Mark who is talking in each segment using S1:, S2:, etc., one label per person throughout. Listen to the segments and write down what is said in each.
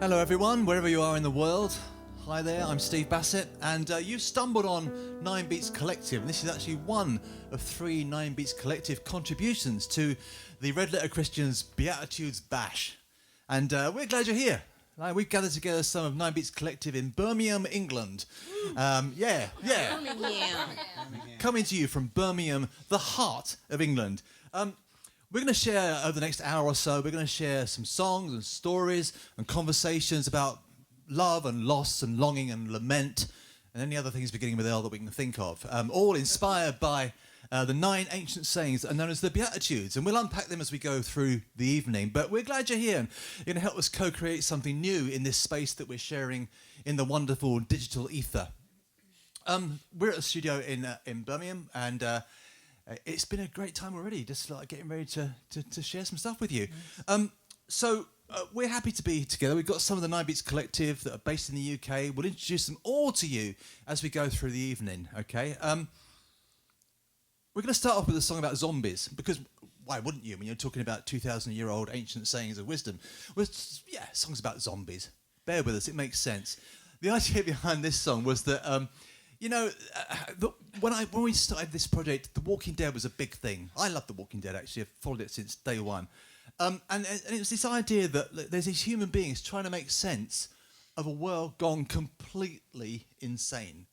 S1: Hello everyone, wherever you are in the world. Hi there, I'm Steve Bassett, and you stumbled on 9 Beats Collective, and this is actually one of 3 9 Beats Collective contributions to the Red Letter Christians Beatitudes Bash. And we're glad you're here. We've gathered together some of 9 Beats Collective in Birmingham, England. Yeah. Coming to you from Birmingham, the heart of England. We're going to share over the next hour or so, we're going to share some songs and stories and conversations about love and loss and longing and lament and any other things beginning with L that we can think of. All inspired by the 9 ancient sayings that are known as the Beatitudes. And we'll unpack them as we go through the evening. But we're glad you're here and you're going to help us co-create something new in this space that we're sharing in the wonderful digital ether. We're at a studio in Birmingham, and it's been a great time already, just like getting ready to share some stuff with you. So we're happy to be together. We've got some of the 9 Beats Collective that are based in the UK. We'll introduce them all to you as we go through the evening, okay? We're going to start off with a song about zombies, because why wouldn't you when you're talking about 2,000-year-old ancient sayings of wisdom? Well, yeah, songs about zombies. Bear with us, it makes sense. The idea behind this song was that when we started this project, The Walking Dead was a big thing. I love The Walking Dead, actually. I've followed it since day one. And it was this idea that there's these human beings trying to make sense of a world gone completely insane,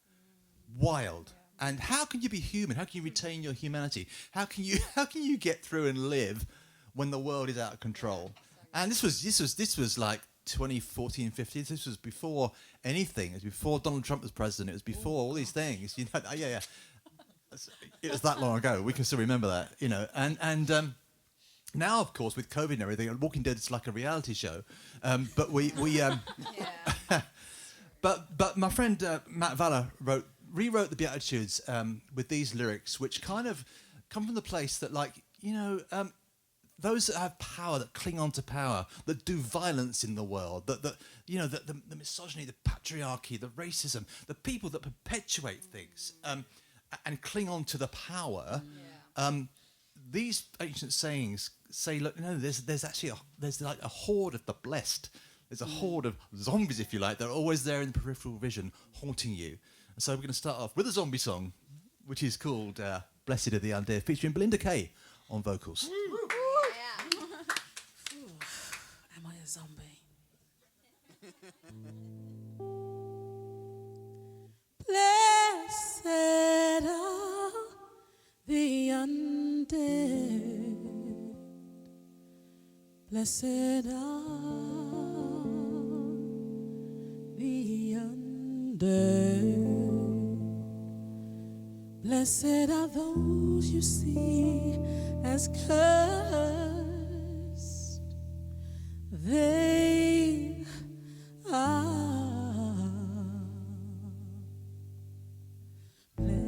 S1: wild. And how can you be human? How can you retain your humanity? How can you get through and live when the world is out of control? And this was like 2014, 15. This was before anything. It was before Donald Trump was president. It was before all these things. You know, yeah. It was that long ago. We can still remember that. You know, and now, of course, with COVID and everything, Walking Dead is like a reality show. But but my friend Matt Valler rewrote the Beatitudes with these lyrics, which kind of come from the place that, like, those that have power, that cling on to power, that do violence in the world, the misogyny, the patriarchy, the racism, the people that perpetuate things and cling on to the power. These ancient sayings say, look, there's like a horde of the blessed. There's a horde of zombies, if you like. They're always there in the peripheral vision, haunting you. And so we're going to start off with a zombie song, which is called Blessed Are the Undead, featuring Belinda Kay on vocals.
S2: Am I a zombie? Blessed are the undead. Blessed are the undead. Blessed are those you see as cursed. They are blessed.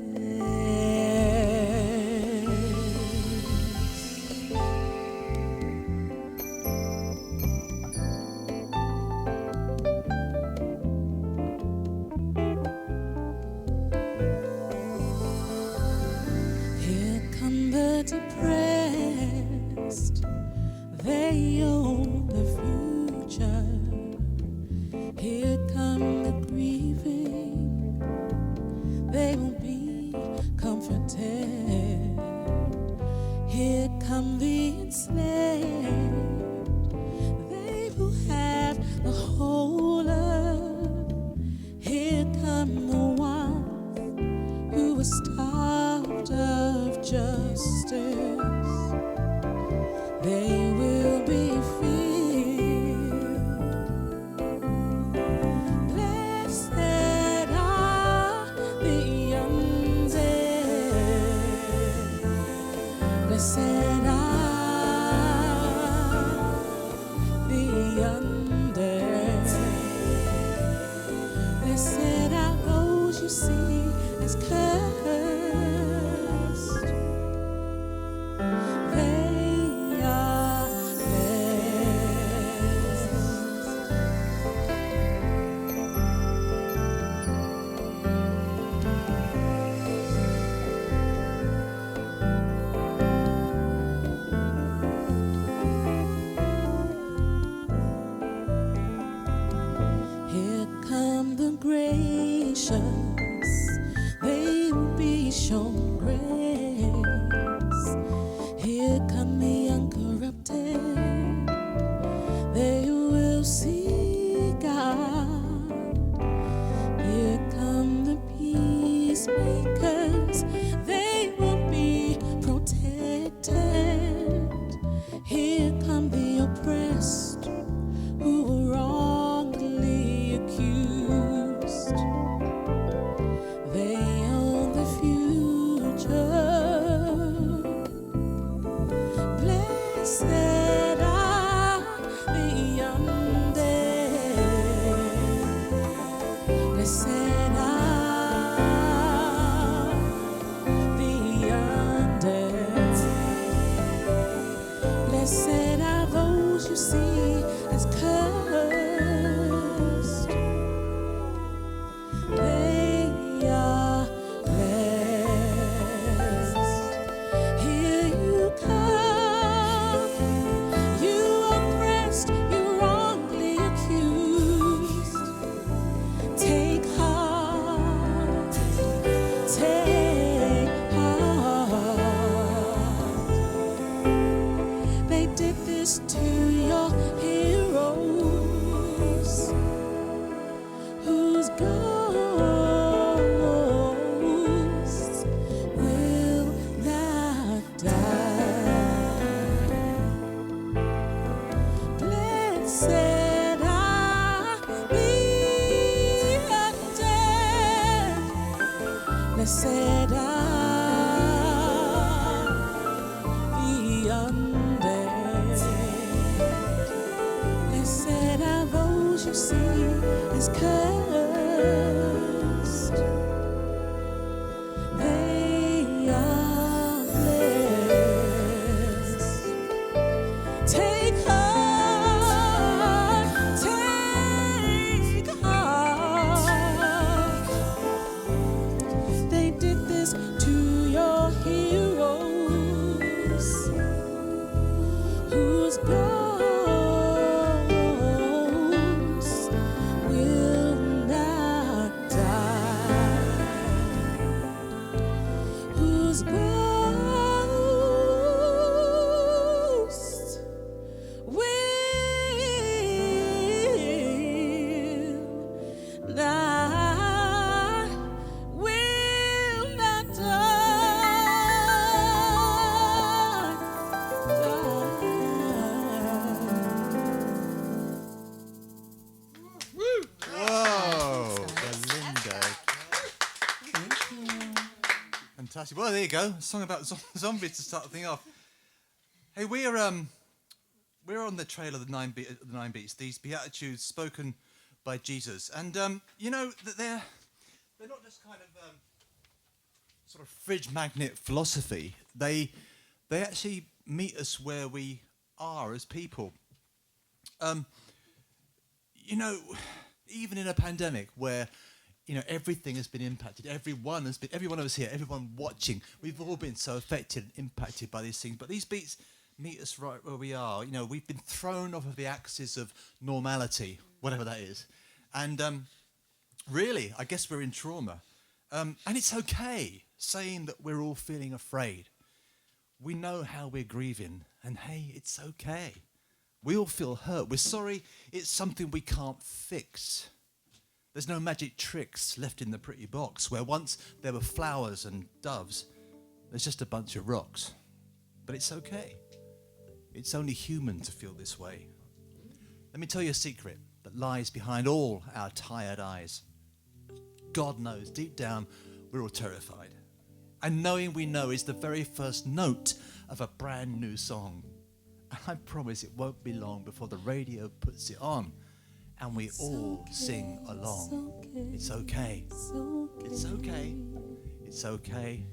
S2: Here come the depressed. They own the future. Here come the grieving. They won't be comforted. Here come the enslaved. They will have the whole earth. Here come the ones who were starved of justice. They will be filled. Blessed are the undead. Blessed are the undead. Blessed are those you see as cursed. They are blessed. righteous, they will be shown grace. Here come the uncorrupted, they will see God. Here come the peacemakers, they will be protected. Here come the oppressed who were wrongly accused. They own the future. Blessed are the undead. Blessed are the undead. Blessed are those you see as cursed. They are blessed. Here you come, you oppressed, you wrongly accused. Take heart, take heart. They did this to your heroes, whose ghosts will not die. Blessed are the undead. Blessed are the undead. Blessed are those you see as cursed. They are blessed. Take heart, take heart. They did this to your heroes, whose ghosts will not die, whose ghosts will not
S1: Whoa, Belinda. Fantastic. Well, there you go. A song about zombies to start the thing off. Hey, we're on the trail of the nine beats. These Beatitudes spoken by Jesus, and you know that they're not just kind of sort of fridge magnet philosophy. They actually meet us where we are as people. You know, even in a pandemic where, you know, everything has been impacted. Everyone of us here, everyone watching, we've all been so affected and impacted by these things. But these beats meet us right where we are. You know, we've been thrown off of the axis of normality, whatever that is. And really, I guess we're in trauma. And it's okay saying that we're all feeling afraid. We know how we're grieving. And hey, it's okay. We all feel hurt. We're sorry it's something we can't fix. There's no magic tricks left in the pretty box where once there were flowers and doves, there's just a bunch of rocks. But it's okay. It's only human to feel this way. Let me tell you a secret that lies behind all our tired eyes. God knows deep down we're all terrified. And knowing we know is the very first note of a brand new song. And I promise it won't be long before the radio puts it on and we all sing along. It's okay. It's okay. It's okay.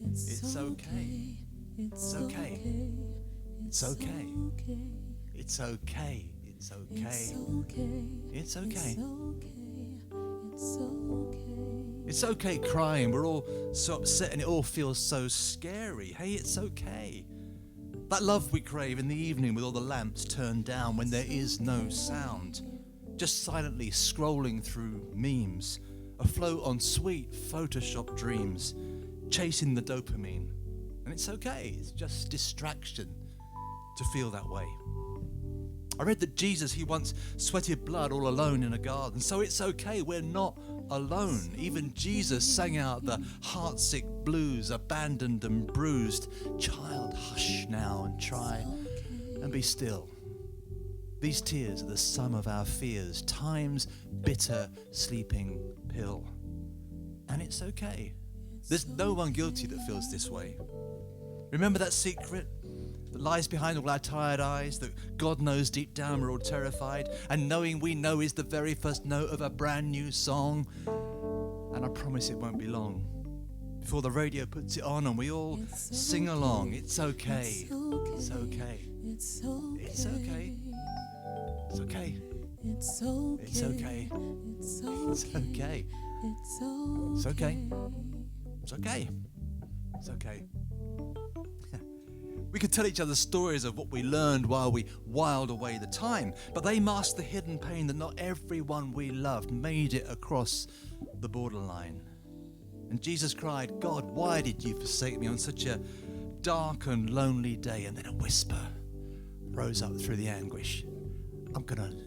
S1: It's okay. It's okay. It's okay. It's okay. It's okay. It's okay. It's okay crying. We're all so upset and it all feels so scary. Hey, it's okay. That love we crave in the evening with all the lamps turned down when there is no sound. Just silently scrolling through memes afloat on sweet Photoshop dreams, chasing the dopamine. And it's okay, it's just distraction to feel that way. I read that Jesus, he once sweated blood all alone in a garden, so it's okay, we're not alone. Even Jesus sang out the heartsick blues, abandoned and bruised. Child, hush now and try and be still. These tears are the sum of our fears, time's bitter sleeping pill. And it's okay. There's no one guilty that feels this way. Remember that secret that lies behind all our tired eyes, that God knows deep down we're all terrified, and knowing we know is the very first note of a brand new song. And I promise it won't be long before the radio puts it on and we all sing along. It's okay. It's okay. It's okay. It's okay. It's okay. It's okay. It's okay. It's okay. It's okay. It's okay. It's okay. We could tell each other stories of what we learned while we whiled away the time, but they mask the hidden pain that not everyone we loved made it across the borderline. And Jesus cried, God, why did you forsake me on such a dark and lonely day? And then a whisper rose up through the anguish. I'm going to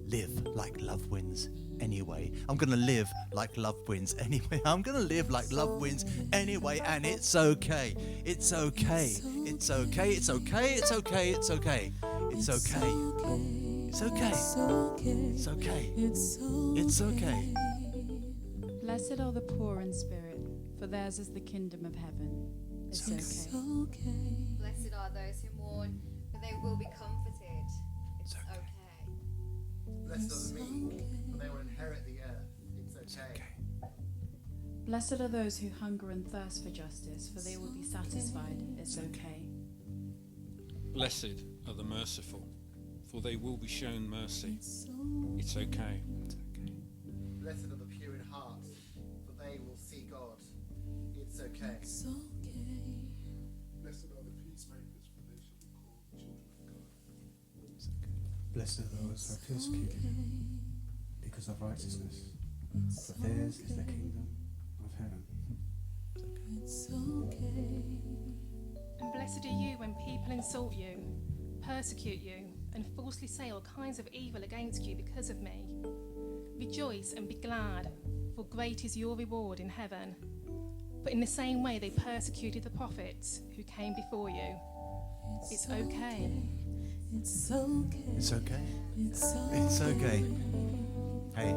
S1: live like love wins anyway. I'm going to live like love wins anyway. I'm going to live like love wins anyway. And it's okay. It's okay. It's okay. It's okay. It's okay. It's okay. It's okay. It's okay. It's okay. It's okay.
S3: Blessed are the poor in spirit, for theirs is the kingdom of heaven. It's okay.
S4: Blessed are those who mourn, for they will be comforted. It's okay.
S5: Blessed are the meek, for they will inherit the earth. It's okay.
S3: Blessed are those who hunger and thirst for justice, for they will be satisfied. It's okay.
S6: Blessed are the merciful, for they will be shown mercy. It's okay.
S5: Blessed are the pure in heart, for they will see God. It's okay.
S7: Blessed are the peacemakers, for they shall be called children of God.
S8: Blessed are those who are persecuted because of righteousness, for theirs is the kingdom of heaven.
S9: And blessed are you when people insult you, persecute you, and falsely say all kinds of evil against you because of me. Rejoice and be glad, for great is your reward in heaven. For in the same way they persecuted the prophets who came before you. It's okay.
S2: It's okay.
S1: It's okay.
S2: It's
S1: It's okay. Hey,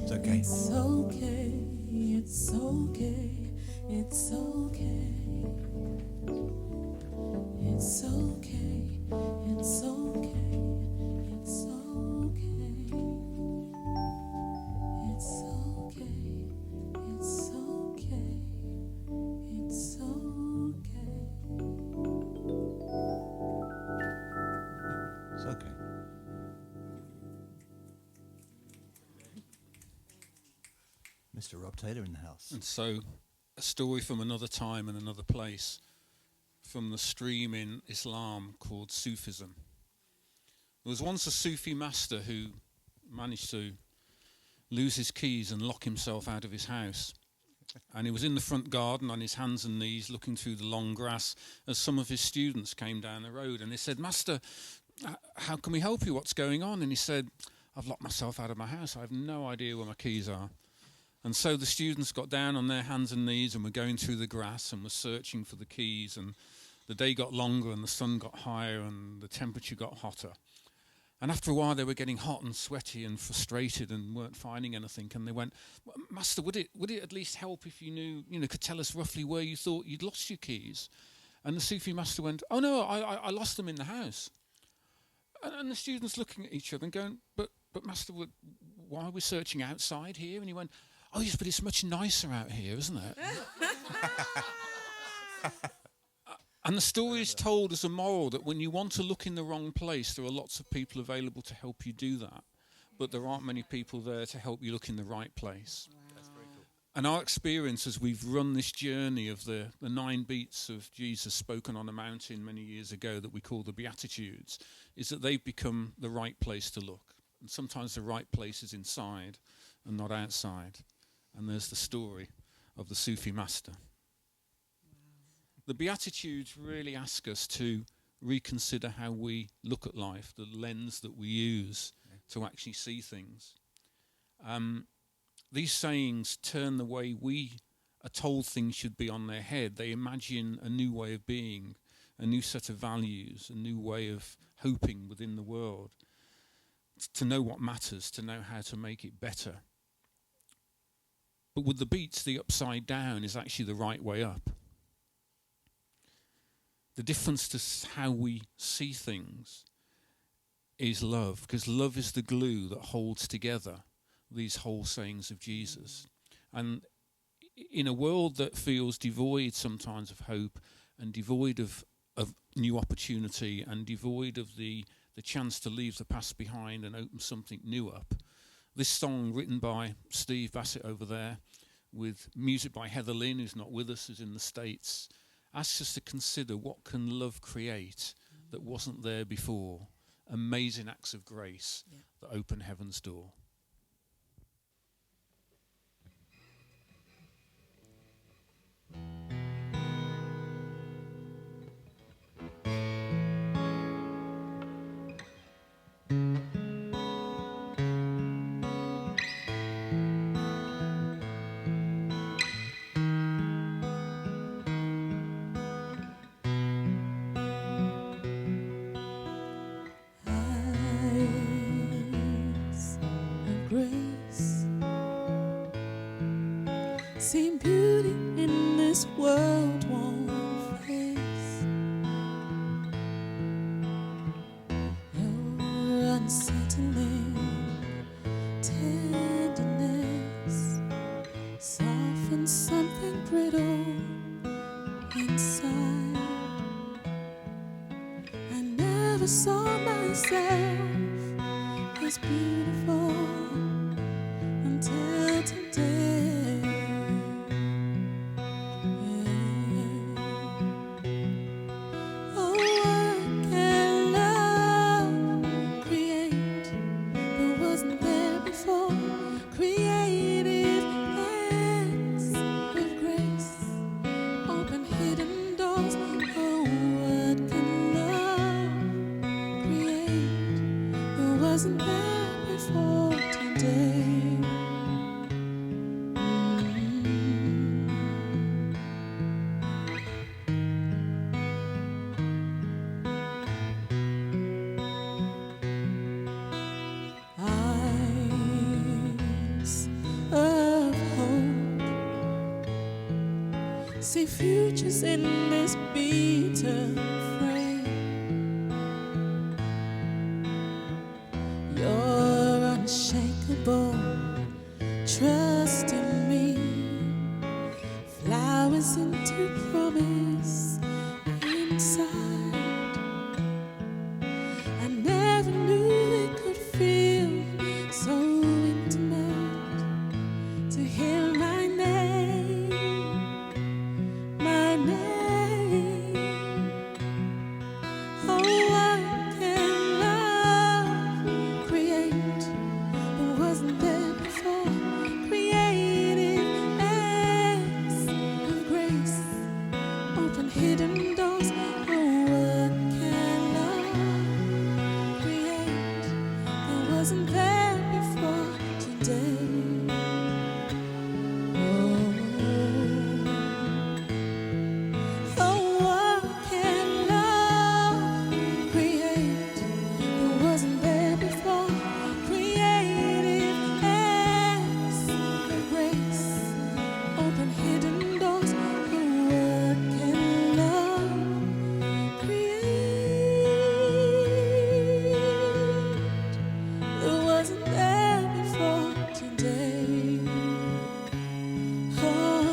S1: it's okay.
S2: It's okay. It's okay. It's okay. It's okay. It's okay. It's okay. It's okay. It's okay. It's okay.
S1: It's okay. Mr. Rob Taylor in the house.
S6: And so, a story from another time and another place, from the stream in Islam called Sufism. There was once a Sufi master who managed to lose his keys and lock himself out of his house. And he was in the front garden on his hands and knees looking through the long grass as some of his students came down the road. And they said, Master, how can we help you? What's going on? And he said, I've locked myself out of my house. I have no idea where my keys are. And so the students got down on their hands and knees and were going through the grass and were searching for the keys. And the day got longer and the sun got higher and the temperature got hotter. And after a while they were getting hot and sweaty and frustrated and weren't finding anything. And they went, Master, would it at least help if you knew, could tell us roughly where you thought you'd lost your keys? And the Sufi master went, oh no, I lost them in the house. And the students looking at each other and going, but Master, why are we searching outside here? And he went, oh yes, but it's much nicer out here, isn't it? And the story is told as a moral that when you want to look in the wrong place, there are lots of people available to help you do that. But there aren't many people there to help you look in the right place. Wow. That's very cool. And our experience as we've run this journey of the 9 beats of Jesus spoken on a mountain many years ago that we call the Beatitudes, is that they've become the right place to look. And sometimes the right place is inside and not outside. and there's the story of the Sufi master. The Beatitudes really ask us to reconsider how we look at life, the lens that we use to actually see things. These sayings turn the way we are told things should be on their head. They imagine a new way of being, a new set of values, a new way of hoping within the world, to know what matters, to know how to make it better. But with the beats, the upside down is actually the right way up. The difference to how we see things is love, because love is the glue that holds together these whole sayings of Jesus. And in a world that feels devoid sometimes of hope and devoid of new opportunity and devoid of the chance to leave the past behind and open something new up, this song written by Steve Bassett over there with music by Heather Lynn, who's not with us, who's in the States, asks us to consider what can love create that wasn't there before. Amazing acts of grace that open heaven's door.
S2: Eyes of grace, see beauty in this world won't face. Your unsettling tenderness softens something brittle inside. I never saw myself as beautiful until today. Oh, what can love create that wasn't there before? Creative acts of grace, open hidden doors. Oh, what can love create that wasn't there before today? Eyes of hope, see futures in this beaten frame. You're unshakable, trust in me. Flowers into promise inside. I never knew it could feel so intimate to hear my name, my name. Oh, what can love create that wasn't there before? Creative acts of grace, open hidden doors. Oh, what can love create that wasn't there before today? Oh, what can love create that wasn't there before? Creative acts of grace, open hidden doors. Oh, what can love create that wasn't there before today? Oh,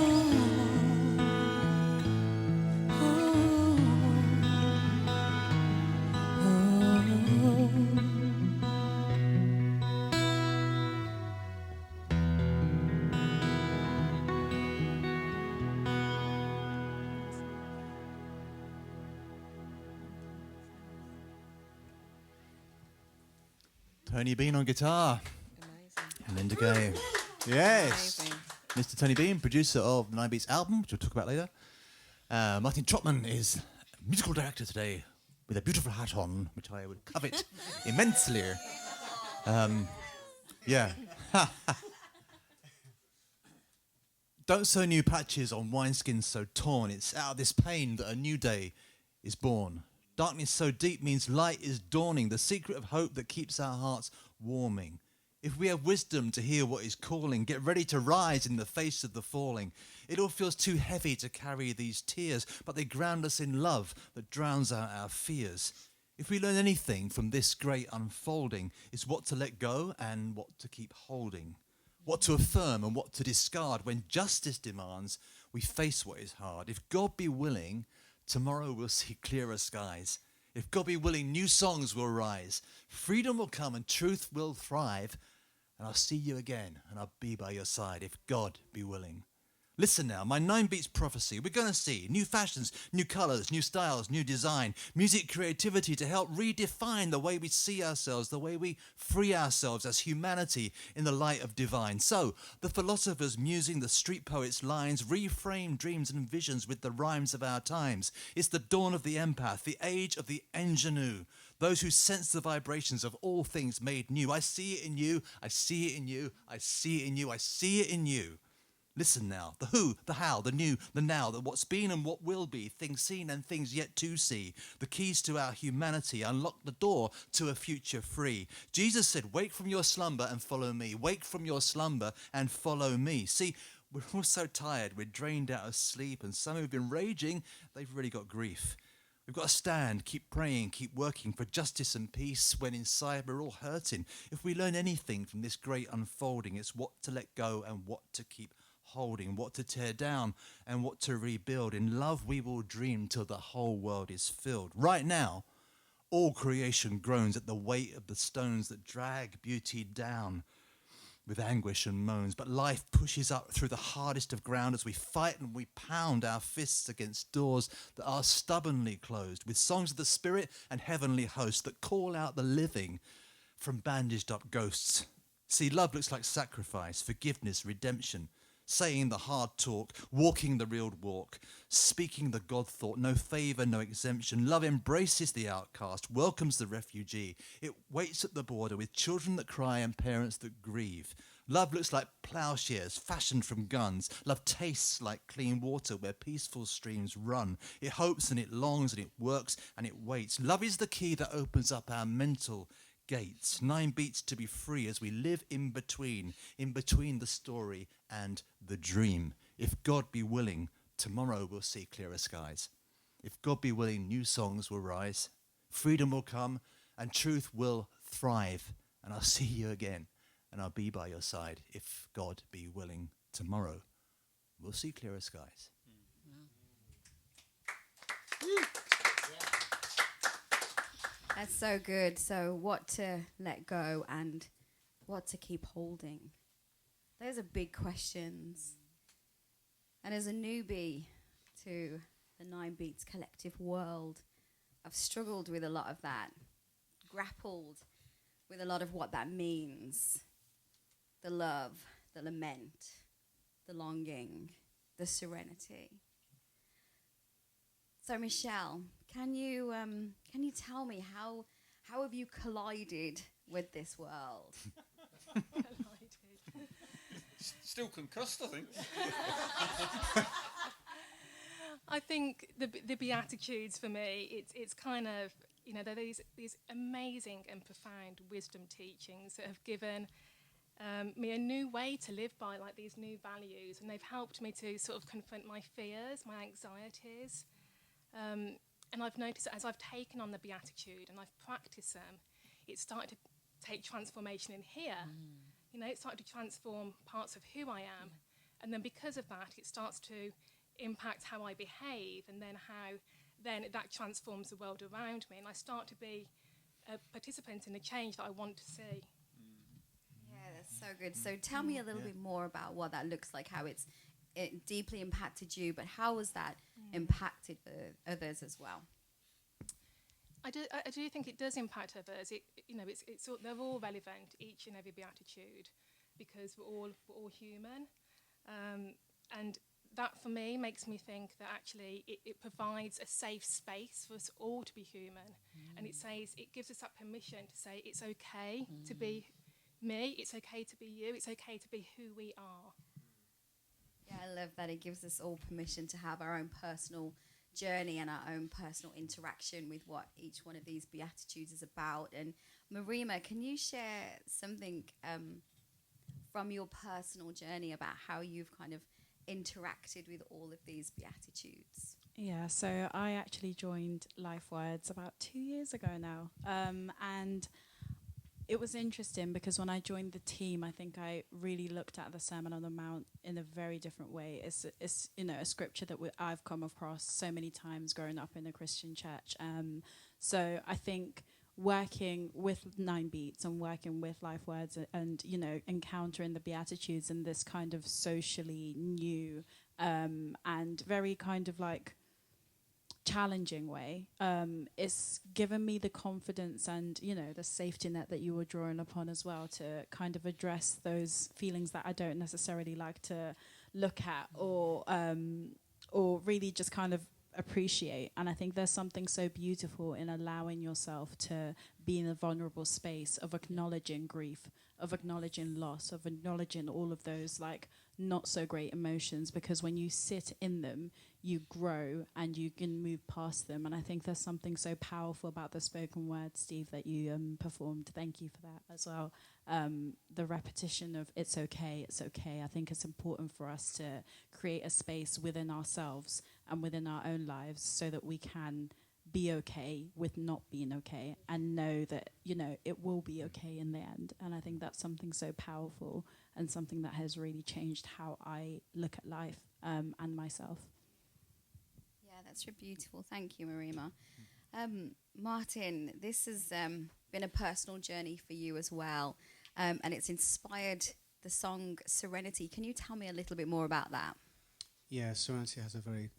S1: Tony Bean on guitar.
S10: Amazing.
S1: Belinda Gay. Yes.
S10: Amazing.
S1: Mr. Tony Beam, producer of the 9 Beats album, which we'll talk about later. Martin Trotman is musical director today with a beautiful hat on, which I would covet immensely. Yeah. Don't sew new patches on wineskins so torn. It's out of this pain that a new day is born. Darkness so deep means light is dawning, the secret of hope that keeps our hearts warming. If we have wisdom to hear what is calling, get ready to rise in the face of the falling. It all feels too heavy to carry these tears, but they ground us in love that drowns out our fears. If we learn anything from this great unfolding, it's what to let go and what to keep holding. What to affirm and what to discard. When justice demands, we face what is hard. If God be willing, tomorrow we'll see clearer skies. If God be willing, new songs will rise. Freedom will come and truth will thrive. And I'll see you again and I'll be by your side if God be willing. Listen now, my 9 Beats prophecy. We're going to see new fashions, new colours, new styles, new design, music creativity to help redefine the way we see ourselves, the way we free ourselves as humanity in the light of divine. So, the philosophers musing the street poets' lines reframe dreams and visions with the rhymes of our times. It's the dawn of the empath, the age of the ingenue, those who sense the vibrations of all things made new. I see it in you, I see it in you, I see it in you, I see it in you. Listen now, the who, the how, the new, the now, the what's been and what will be, things seen and things yet to see. The keys to our humanity unlock the door to a future free. Jesus said, wake from your slumber and follow me. Wake from your slumber and follow me. See, we're all so tired, we're drained out of sleep, and some who've been raging, they've really got grief. We've got to stand, keep praying, keep working for justice and peace when inside we're all hurting. If we learn anything from this great unfolding, it's what to let go and what to keep holding, what to tear down and what to rebuild. In love we will dream till the whole world is filled. Right now, all creation groans at the weight of the stones that drag beauty down with anguish and moans. But life pushes up through the hardest of ground as we fight and we pound our fists against doors that are stubbornly closed, with songs of the spirit and heavenly hosts that call out the living from bandaged up ghosts. See, love looks like sacrifice, forgiveness, redemption, saying the hard talk, walking the real walk, speaking the God thought, no favour, no exemption. Love embraces the outcast, welcomes the refugee. It waits at the border with children that cry and parents that grieve. Love looks like ploughshares fashioned from guns. Love tastes like clean water where peaceful streams run. It hopes and it longs and it works and it waits. Love is the key that opens up our mental gates. 9 beats to be free as we live in between the story and the dream. If God be willing, tomorrow we'll see clearer skies. If God be willing, new songs will rise, freedom will come, and truth will thrive. And I'll see you again, and I'll be by your side. If God be willing, tomorrow we'll see clearer skies.
S4: That's so good. So what to let go and what to keep holding. Those are big questions. And as a newbie to the 9 Beats collective world, I've struggled with a lot of that, grappled with a lot of what that means. The love, the lament, the longing, the serenity. So Michelle, can you tell me how have you collided with this world?
S6: Still concussed, I think.
S9: I think the Beatitudes for me, it's kind of, they're these amazing and profound wisdom teachings that have given me a new way to live by, like these new values, and they've helped me to sort of confront my fears, my anxieties. And I've noticed that as I've taken on the Beatitude and I've practiced them, it's started to take transformation in here. It started to transform parts of who I am. And then because of that, it starts to impact how I behave, and then how then that transforms the world around me. And I start to be a participant in the change that I want to see.
S4: Yeah, that's so good. So tell me a little bit more about what that looks like, how it deeply impacted you, but how has that impacted others as well?
S9: I do think it does impact others. They're all relevant, each and every Beatitude, because we're all human. And that for me makes me think that actually it provides a safe space for us all to be human. And it gives us that permission to say it's okay to be me, it's okay to be you, it's okay to be who we are.
S4: Yeah, I love that. It gives us all permission to have our own personal journey and our own personal interaction with what each one of these Beatitudes is about. And Murima, can you share something from your personal journey about how you've kind of interacted with all of these Beatitudes?
S3: Yeah, so I actually joined Lifewords about 2 years ago now. And it was interesting because when I joined the team, I think I really looked at the Sermon on the Mount in a very different way. It's a scripture that I've come across so many times growing up in a Christian church. So I think working with 9 Beats and working with Lifewords and encountering the Beatitudes in this kind of socially new and very kind of like challenging way, it's given me the confidence and the safety net that you were drawing upon as well to kind of address those feelings that I don't necessarily like to look at or really just kind of appreciate. And I think there's something so beautiful in allowing yourself to be in a vulnerable space of acknowledging grief, of acknowledging loss, of acknowledging all of those like not so great emotions, because when you sit in them you grow and you can move past them. And I think there's something so powerful about the spoken word, Steve, that you performed. Thank you for that as well. The repetition of it's okay, I think it's important for us to create a space within ourselves and within our own lives so that we can be okay with not being okay and know that it will be okay in the end. And I think that's something so powerful and something that has really changed how I look at life and myself.
S4: Yeah, that's really beautiful. Thank you, Murima. Martin, this has been a personal journey for you as well, and it's inspired the song Serenity. Can you tell me a little bit more about that?
S8: Yeah, Serenity has a very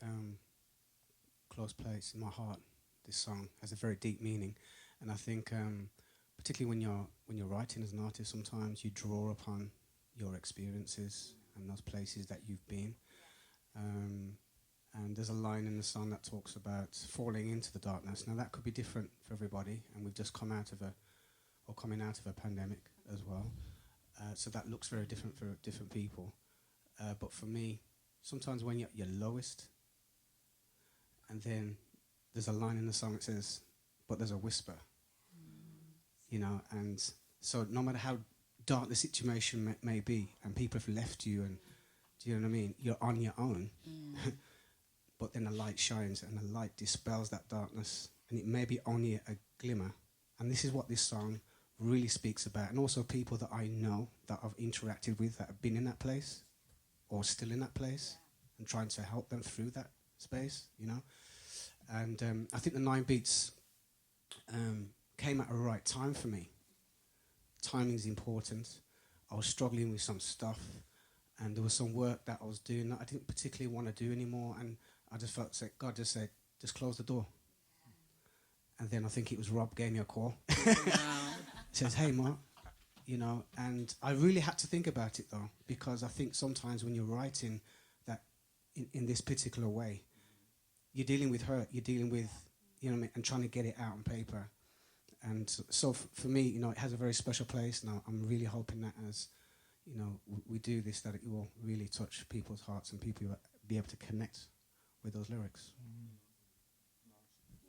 S8: close place in my heart. This song has a very deep meaning, and I think particularly when you're writing as an artist, sometimes you draw upon your experiences and those places that you've been. And there's a line in the song that talks about falling into the darkness. Now that could be different for everybody, and we've just coming out of a pandemic as well. So that looks very different for different people. But for me, sometimes when you're at your lowest, and then there's a line in the song that says, but there's a whisper, and so no matter how dark the situation may be, and people have left you, and do you know what I mean? You're on your own. But then the light shines and the light dispels that darkness, and it may be only a glimmer. And this is what this song really speaks about. And also people that I know, that I've interacted with, that have been in that place or still in that place, and trying to help them through that space, And I think the 9 Beats came at a right time for me. Timing is important. I was struggling with some stuff, and there was some work that I was doing that I didn't particularly want to do anymore, and I just felt like God just said, just close the door. And then I think it was Rob gave me a call. Says, hey, Mark, and I really had to think about it, though, because I think sometimes when you're writing that in this particular way, you're dealing with hurt, you're dealing with, and trying to get it out on paper. And so for me, it has a very special place. Now I'm really hoping that as, we do this, that it will really touch people's hearts and people will be able to connect with those lyrics.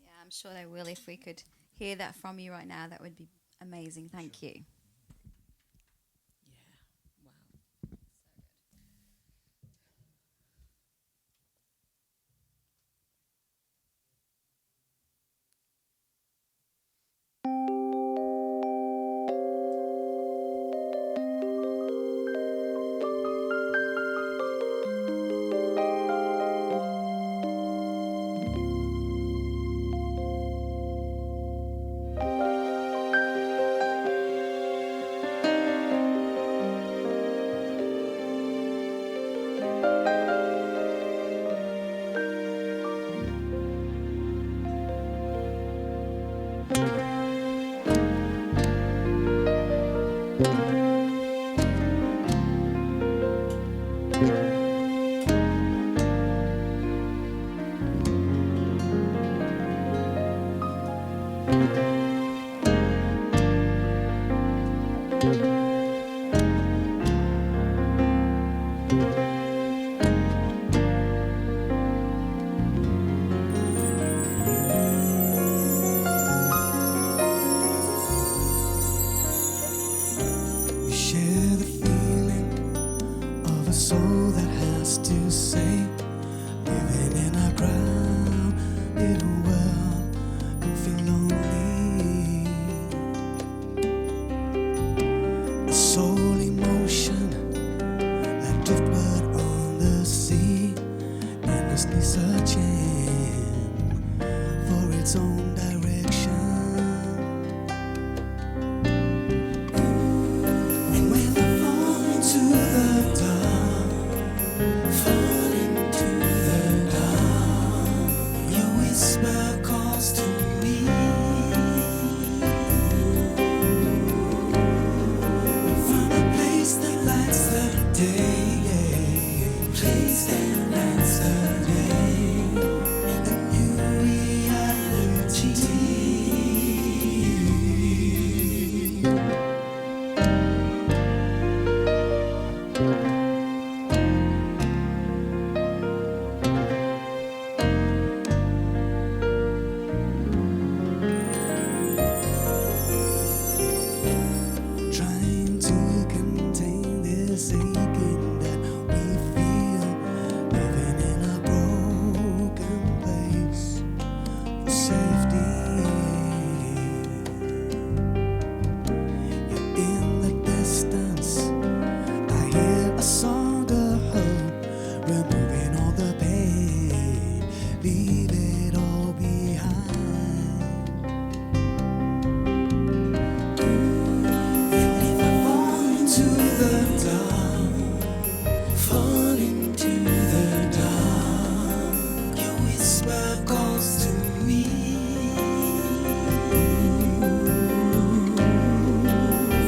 S4: Yeah, I'm sure they will. If we could hear that from you right now, that would be amazing. Thank you.
S2: Yeah, wow.
S8: endlessly searching for its own direction. And when I fall into the dark, fall into the dark, your whisper calls to me. From a place that lights the day, place that lights the day, a new reality. Trying to contain this aching that we feel, living in a broken place for safety. Yet in the distance, I hear a song of hope, removing all the pain, leave it all behind. And if I fall into the dark, fall into the dark, your whisper calls to me.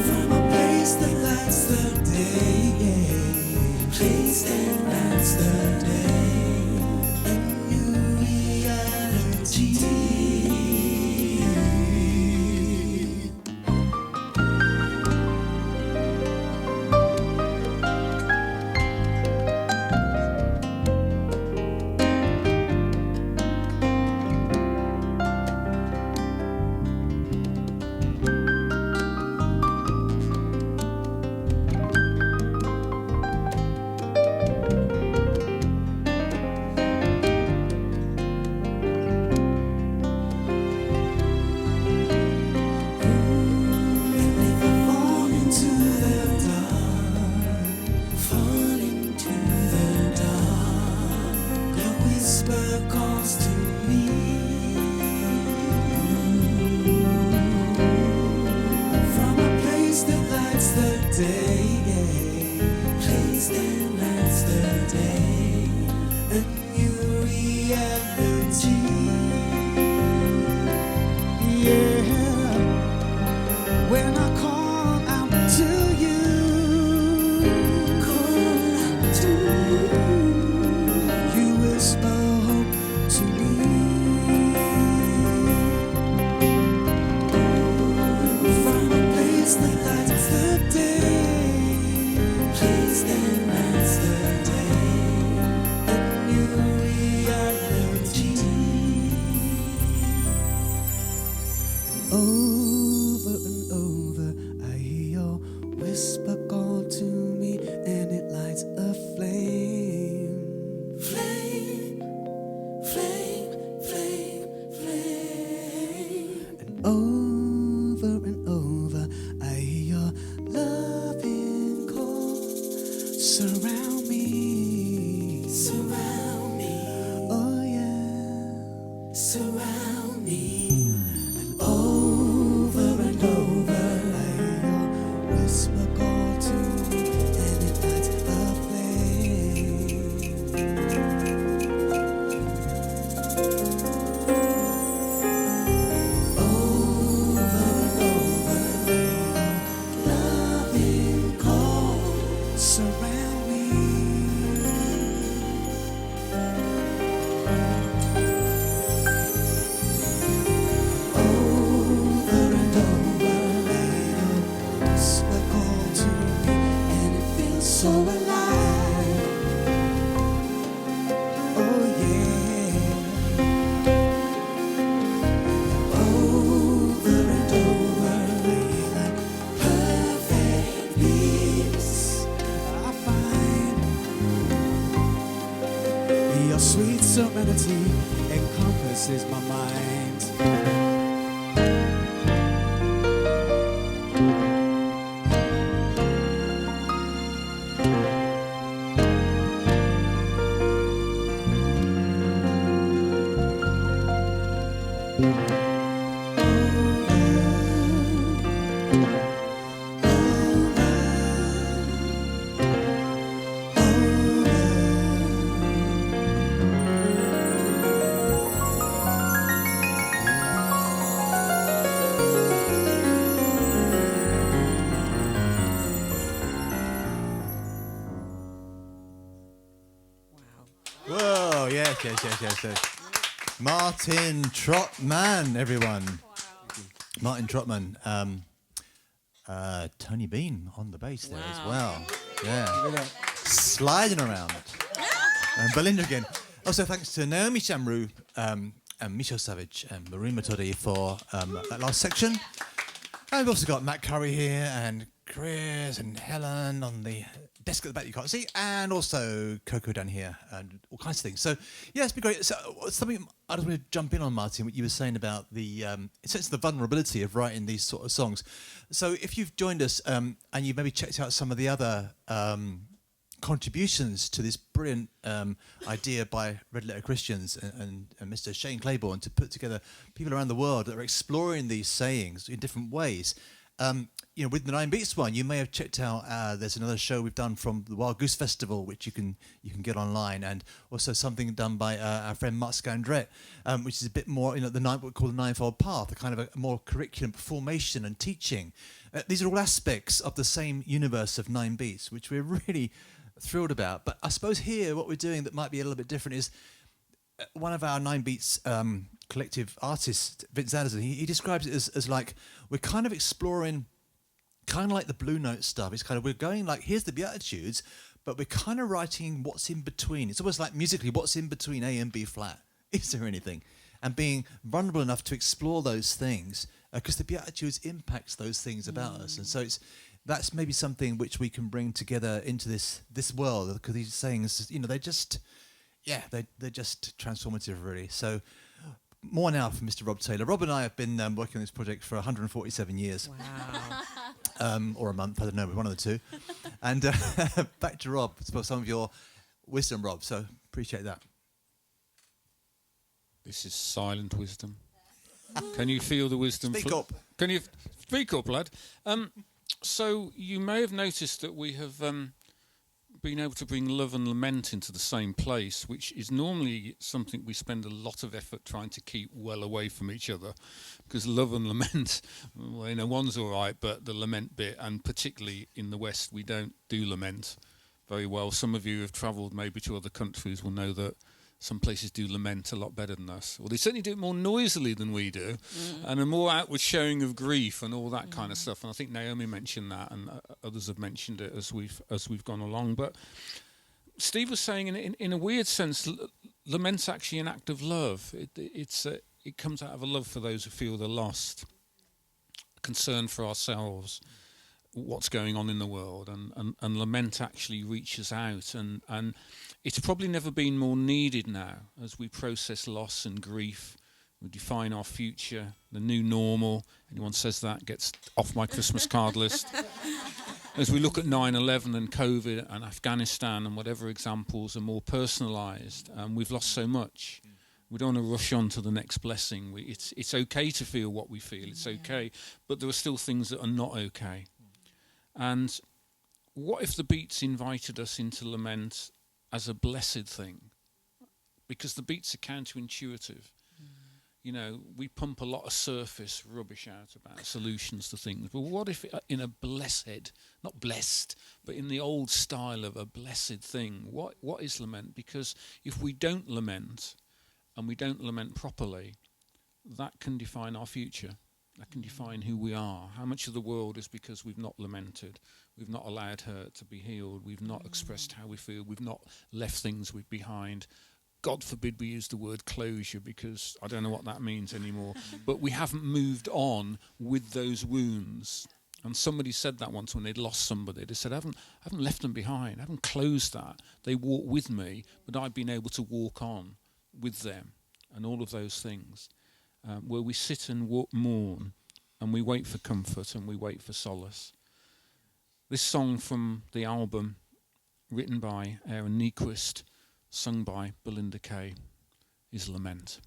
S8: From a place that lights the day, place that lights the day, a new reality. And if I fall into the dark, fall into the dark, your whisper calls to me. From a place that lights the day, place that lights the day, a new reality. Yeah. When I call out to you, call out to you whisper hope to me. From a place that lights the day, place that lights the day, a new reality. Over and over, I hear your whisper call to me, and it lights a flame. Flame, flame, flame, flame. And over, I hear your loving call. Surround me. Surround me. Oh yeah. Surround me. And over, I hear your whisper call to me, and it lights a flame. Over, I hear your loving call. Surround me. Over and over, I hear your whisper call to me, and it feels so alive. Oh yeah. Over and over, I hear that perfect peace I find. Your sweet serenity encompasses my mind.
S1: yes. Martin Trotman, everyone. Martin Trotman. Tony Bean on the bass there as well. Yeah. Sliding around. And Belinda again. Also, thanks to Naomi Shamru and Michelle Savage and Murima Thodi for that last section. And we've also got Matt Curry here and Kris and Helen on the desk at the back you can't see, and also Coco down here and all kinds of things. So, yeah, it's been great. So, something I just want to jump in on, Martin, what you were saying about the sense of the vulnerability of writing these sort of songs. So, if you've joined us and you've maybe checked out some of the other contributions to this brilliant idea by Red Letter Christians and Mr. Shane Claiborne to put together people around the world that are exploring these sayings in different ways. With the 9 Beats one, you may have checked out. There's another show we've done from the Wild Goose Festival, which you can get online, and also something done by our friend Mark Scandrette, which is a bit more, what we call the Ninefold Path, a kind of a more curriculum, formation, and teaching. These are all aspects of the same universe of 9 Beats, which we're really thrilled about. But I suppose here, what we're doing that might be a little bit different is one of our 9 Beats collective artists, Vince Anderson, he describes it as like we're kind of exploring kind of like the Blue Note stuff. It's kind of, we're going like, here's the Beatitudes, but we're kind of writing what's in between. It's almost like musically, what's in between A and B flat? Is there anything? And being vulnerable enough to explore those things, because the Beatitudes impacts those things about us. And so that's maybe something which we can bring together into this world, because these sayings, they're just transformative, really. So more now from Mr. Rob Taylor. Rob and I have been working on this project for 147 years.
S2: Wow.
S1: Or a month, I don't know, one of the two. And back to Rob for some of your wisdom, Rob. So appreciate that.
S6: This is silent wisdom. Can you feel the wisdom?
S1: Speak up.
S6: Can you speak up, lad? So you may have noticed that we have been able to bring love and lament into the same place, which is normally something we spend a lot of effort trying to keep well away from each other, because love and lament, one's all right, but the lament bit, and particularly in the West, we don't do lament very well. Some of you who have travelled maybe to other countries will know that some places do lament a lot better than us. Well, they certainly do it more noisily than we do, and a more outward showing of grief and all that kind of stuff. And I think Naomi mentioned that, and others have mentioned it as we've gone along. But Steve was saying, in a weird sense, lament's actually an act of love. It comes out of a love for those who feel they're lost, concern for ourselves, what's going on in the world, and lament actually reaches out, and it's probably never been more needed now as we process loss and grief. We define our future, the new normal. Anyone says that gets off my Christmas card list. As we look at 9/11 and COVID and Afghanistan and whatever examples are more personalised, we've lost so much. We don't want to rush on to the next blessing. It's okay to feel what we feel. It's okay, but there are still things that are not okay. And what if the Beats invited us into lament as a blessed thing? Because the Beats are counterintuitive. We pump a lot of surface rubbish out about solutions to things. But what if in a blessed, not blessed, but in the old style of a blessed thing, what is lament? Because if we don't lament, and we don't lament properly, that can define our future. That can define who we are. How much of the world is because we've not lamented, we've not allowed hurt to be healed, we've not expressed how we feel, we've not left things behind. God forbid we use the word closure, because I don't know what that means anymore. But we haven't moved on with those wounds. And somebody said that once when they'd lost somebody. They said, I haven't left them behind, I haven't closed that. They walked with me, but I've been able to walk on with them, and all of those things. Where we sit and mourn, and we wait for comfort, and we wait for solace. This song from the album, written by Aaron Nyquist, sung by Belinda Kay, is Lament.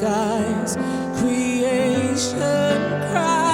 S2: skies. Creation cries.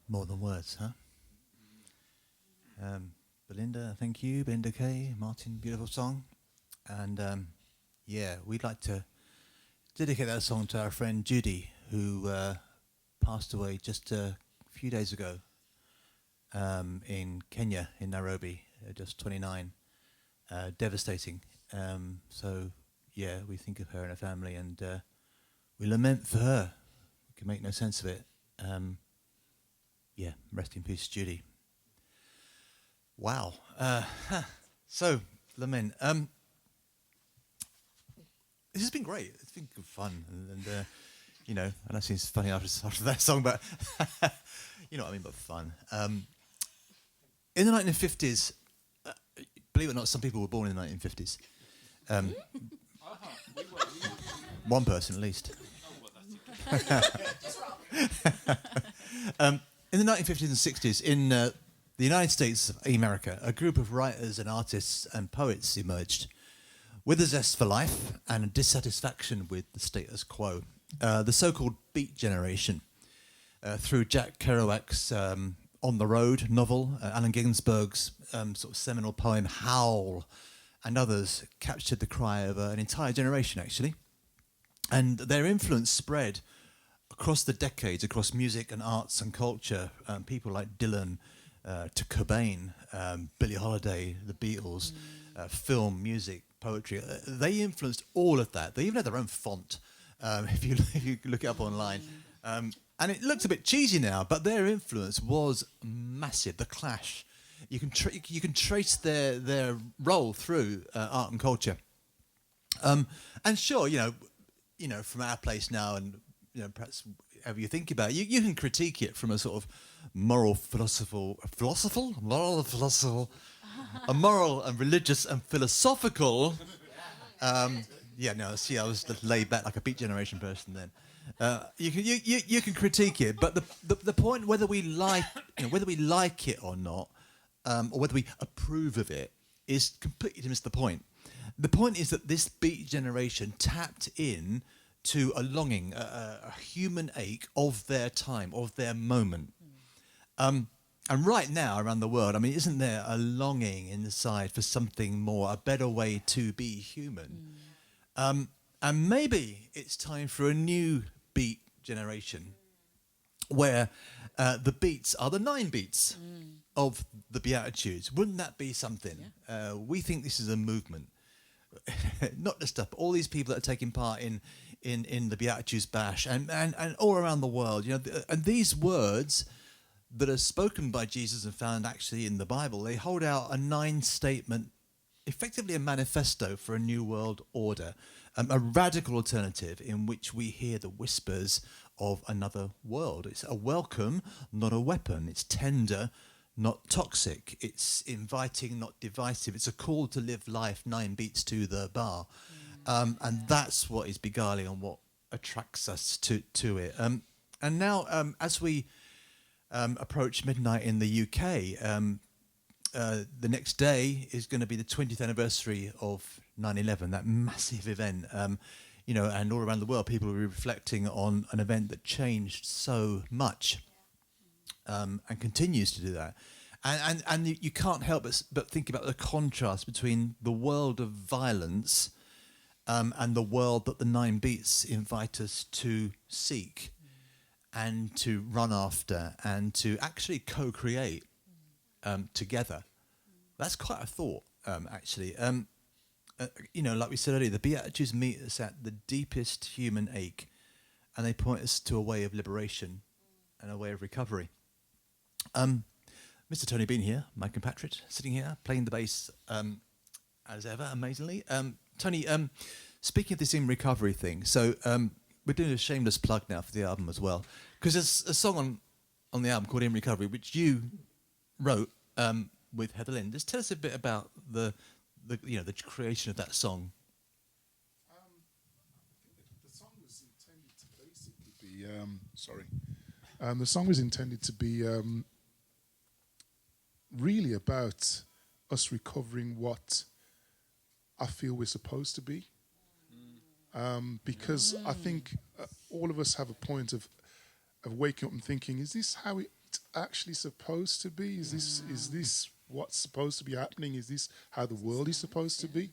S1: More than words, huh? Belinda, thank you. Belinda K. Martin, beautiful song. And yeah, we'd like to dedicate that song to our friend Judy, who passed away just a few days ago in Kenya, in Nairobi, just 29. Devastating. So, yeah, we think of her and her family, and we lament for her. We can make no sense of it. Yeah, rest in peace, Judy. Wow. So, Lament. This has been great. It's been good fun. And you know, I know it seems funny after that song, but you know what I mean, but fun. In the 1950s, believe it or not, some people were born in the 1950s. One person, at least. In the 1950s and 60s, in the United States of America, a group of writers and artists and poets emerged with a zest for life and a dissatisfaction with the status quo. The so-called Beat Generation, through Jack Kerouac's On the Road novel, Allen Ginsberg's sort of seminal poem Howl, and others, captured the cry of an entire generation, actually. And their influence spread across the decades, across music and arts and culture. People like Dylan, to Cobain, Billie Holiday, the Beatles, film, music, poetry. They influenced all of that. They even had their own font, if you look it up online. And it looks a bit cheesy now, but their influence was massive. The Clash. You can trace their role through art and culture. And sure, you know, from our place now, and you know, perhaps however you think about it, you can critique it from a sort of moral and religious and philosophical. Yeah, no, see, I was just laid back like a Beat Generation person then. You can critique it, but the point, whether we like it or not, or whether we approve of it, is completely to miss the point. The point is that this Beat Generation tapped in to a longing, a human ache of their time, of their moment. And right now around the world, I mean, isn't there a longing inside for something more, a better way to be human? And maybe it's time for a new Beat Generation, where the beats are the 9 beats of the Beatitudes. Wouldn't that be something? Yeah. We think this is a movement. Not just up, all these people that are taking part in the Beatitudes Bash and all around the world, you know, and these words that are spoken by Jesus and found actually in the Bible, they hold out a 9-statement, effectively a manifesto for a new world order, a radical alternative in which we hear the whispers of another world. It's a welcome, not a weapon. It's tender, not toxic. It's inviting, not divisive. It's a call to live life 9 beats to the bar. And that's what is beguiling and what attracts us to it. And now, as we approach midnight in the UK, the next day is going to be the 20th anniversary of 9/11, that massive event. You know, and all around the world, people will be reflecting on an event that changed so much, and continues to do that. And you can't help but think about the contrast between the world of violence and the world that the 9 beats invite us to seek. and to run after and to actually co-create together. That's quite a thought, actually. Like we said earlier, the Beatitudes meet us at the deepest human ache, and they point us to a way of liberation and a way of recovery. Mr. Tony Bean here, my compatriot, sitting here, playing the bass as ever, amazingly. Tony, speaking of this in recovery thing, so we're doing a shameless plug now for the album as well, because there's a song on the album called In Recovery, which you wrote with Helen. Just tell us a bit about the creation of that song.
S7: The song was intended to basically be the song was intended to be really about us recovering what I feel we're supposed to be. Because I think all of us have a point of waking up and thinking, is this how it's actually supposed to be? Is this what's supposed to be happening? Is this how the world is supposed to be?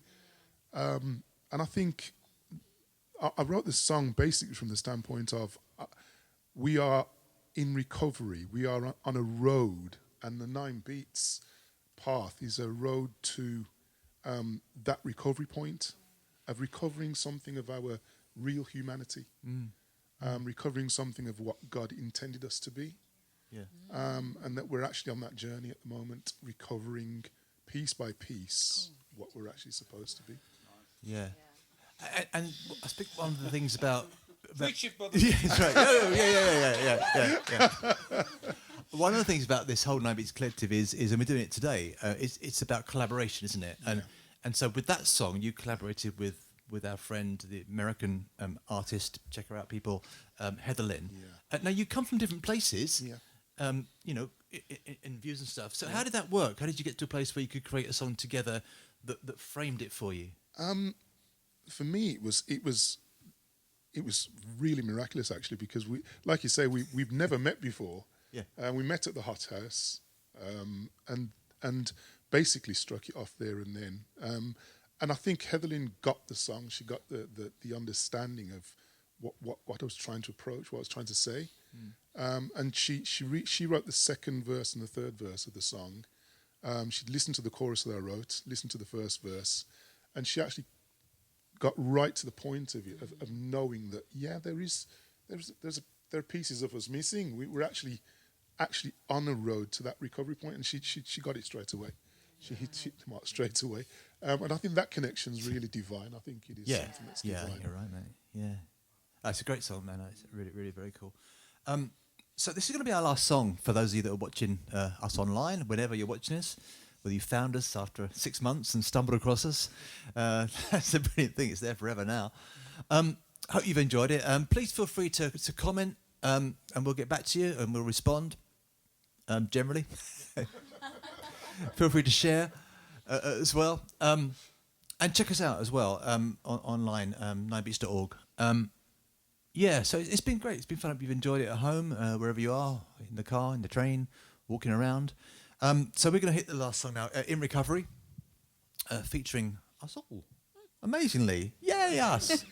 S7: And I think I wrote this song basically from the standpoint of we are in recovery. We are on a road, and the 9 Beats path is a road to that recovery point of recovering something of our real humanity, recovering something of what God intended us to be.
S1: Yeah.
S7: And that we're actually on that journey at the moment, recovering piece by piece what we're actually supposed to be.
S1: Yeah. And I think one of the things about
S6: Preach it, brother.
S1: yeah, that's right. Yeah. One of the things about this whole 9 Beats Collective is, and we're doing it today, it's about collaboration, isn't it? And so with that song, you collaborated with our friend, the American artist, check her out, people, Helen.
S7: Yeah.
S1: Now, you come from different places,
S7: Yeah.
S1: in views and stuff. So how did that work? How did you get to a place where you could create a song together that framed it for you?
S7: For me, it was really miraculous, actually, because we, like you say, we've never met before.
S1: Yeah.
S7: We met at the Hot House, and basically struck it off there and then. And I think Helen got the song. She got the understanding of what I was trying to approach, what I was trying to say. And she wrote the second verse and the third verse of the song. She'd listened to the chorus that I wrote, listened to the first verse, and she actually got right to the point of it, of knowing that there are pieces of us missing. We're actually on a road to that recovery point, and she got it straight away. She hit the mark straight away, and I think that connection's really divine. I think it is something that's divine.
S1: Yeah, you're right, mate. Yeah, it's a great song, man. It's really, really very cool. So this is going to be our last song for those of you that are watching us online, whenever you're watching us, whether you found us after 6 months and stumbled across us. That's a brilliant thing. It's there forever now. Hope you've enjoyed it. Please feel free to comment, and we'll get back to you and we'll respond, generally. Feel free to share as well. And check us out as well online, 9beats.org. So it's been great. It's been fun. Hope you've enjoyed it at home, wherever you are, in the car, in the train, walking around. So we're going to hit the last song now, In Recovery, featuring us all. Amazingly. Yay, us.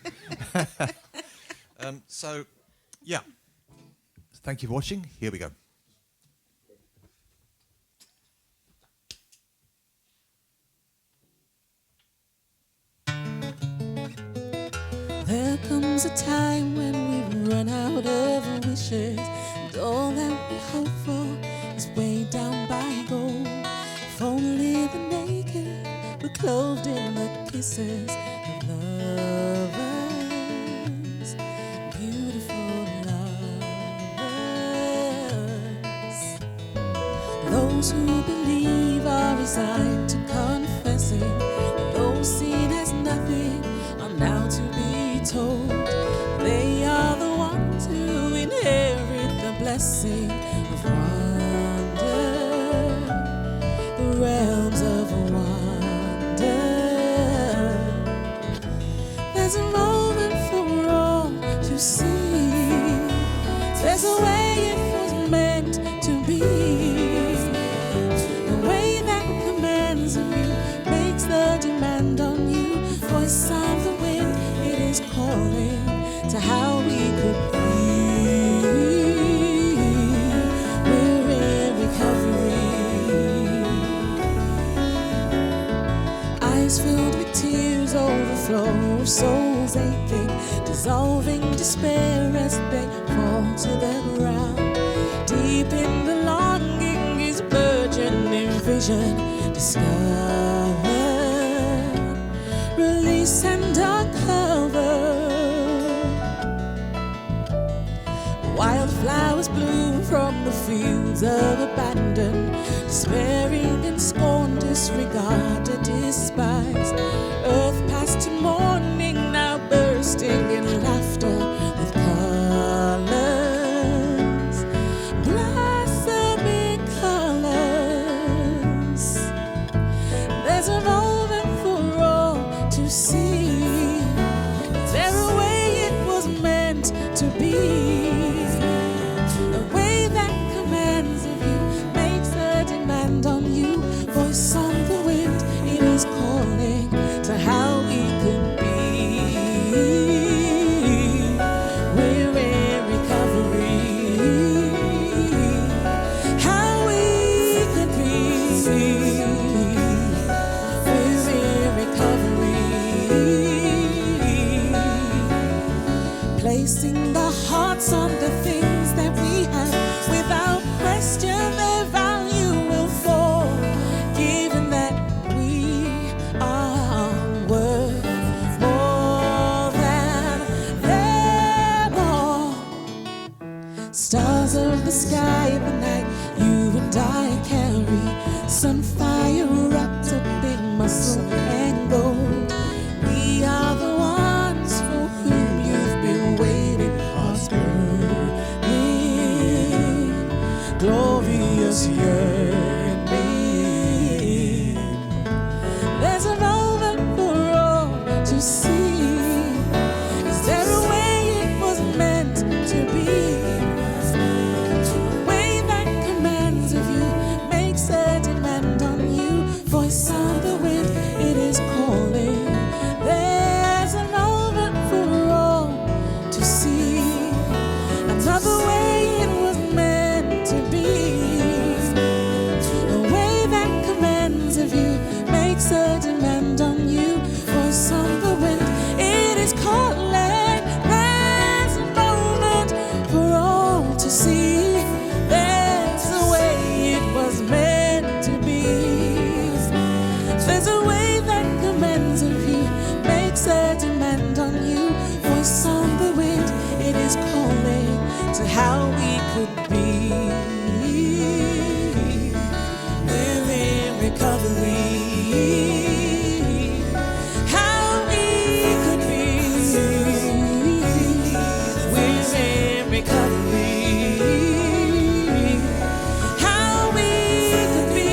S1: Thank you for watching. Here we go.
S2: There comes a time when we run out of wishes, and all that we hope for is weighed down by gold. If only the naked were clothed in the kisses of lovers, beautiful lovers. Those who believe are resigned to confessing, and those seen as nothing are now to be told. They are the ones who inherit the blessing of wonder, the realms of wonder. There's a moment for all to see. There's a way it was meant to be. The way that commands of you makes the demand on you. Voice of the wind, it is calling to how we could be. souls aching, dissolving despair as they fall to the ground. Deep in the longing is burgeoning vision discovered, release and uncover. Wildflowers bloom from the fields of abandon, despairing and scorn, disregarded, despised. Earth past to morning, now bursting in laughter with colors, blossoming colors. There's a moment for all to see. Is there a way it was meant to be? Voice on the wind, it is calling to how we could be. We're in recovery. How we could be. We're in recovery. Placing the hearts on the things that we have without question. Their value will fall. Stars of the sky at the night, you and I carry sunfire wrapped up in muscle and gold. We are the ones for whom you've been waiting, hearts burning, glorious yearning. There's a moment for all to see. Is there a way it was meant to be? Voice on the wind, it is calling. There's a moment for all to see. Another way it was meant to be. A way that commands of you, makes a demand on you. Voice on the wind, it is calling. There's a moment for all to see. There's a way it was meant to be. There's a way that commands of you, makes a demand on you. Voice on the wind, it is calling to how we could be. We're in recovery. How we could be. We're in recovery. How we could be.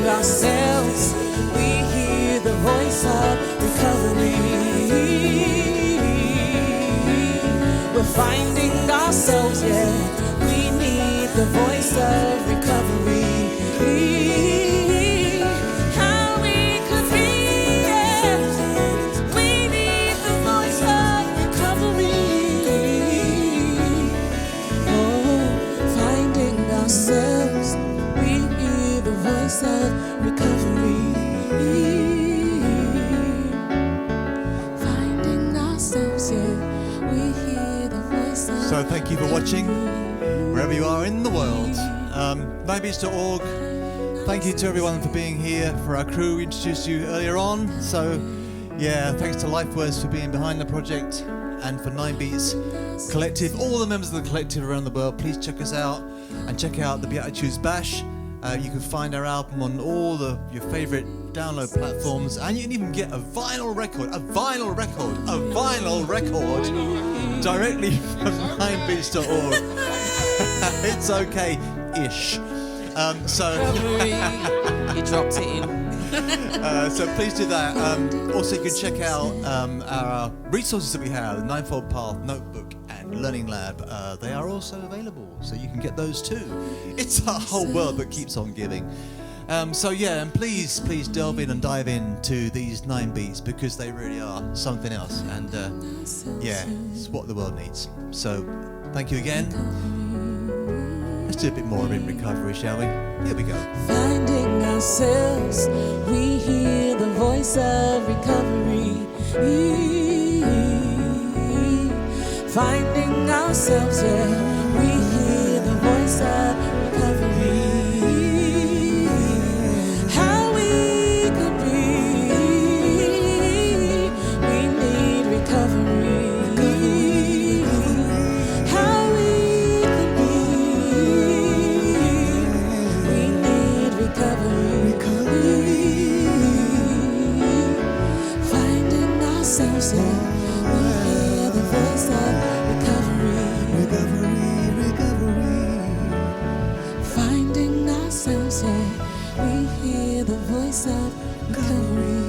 S2: Ourselves, we hear the voice of recovery. We're finding ourselves, yeah. We need the voice of recovery. How we could be, yeah. We need the voice of recovery. Oh, finding ourselves, we hear the voice of recovery. Finding ourselves, yeah, we hear the voice of
S1: So thank you for watching, wherever you are in the world. Lifewords.org. Thank you to everyone for being here, for our crew we introduced you earlier on. So yeah, thanks to Lifewords for being behind the project, and for 9 Beats Collective, all the members of the collective around the world. Please check us out and check out the Beatitudes Bash. You can find our album on all your favourite download platforms, and you can even get a vinyl record directly from 9beats.org. It's okay-ish.
S2: You dropped it in.
S1: So please do that. Also, you can check out our resources that we have, the Ninefold Path Notebook and Learning Lab. They are also available, so you can get those too. It's a whole world that keeps on giving. So yeah, and please delve in and dive into these 9 beats because they really are something else. And yeah, it's what the world needs. So thank you again. Let's do a bit more of In Recovery, shall we? Here we go.
S2: Finding ourselves, we hear the voice of recovery. Finding ourselves, yeah, we hear the voice of recovery. How we could be, we need recovery. How we could be, we need recovery. Finding ourselves, yeah, we hear the voice of finding ourselves, yeah, we hear the voice of recovery.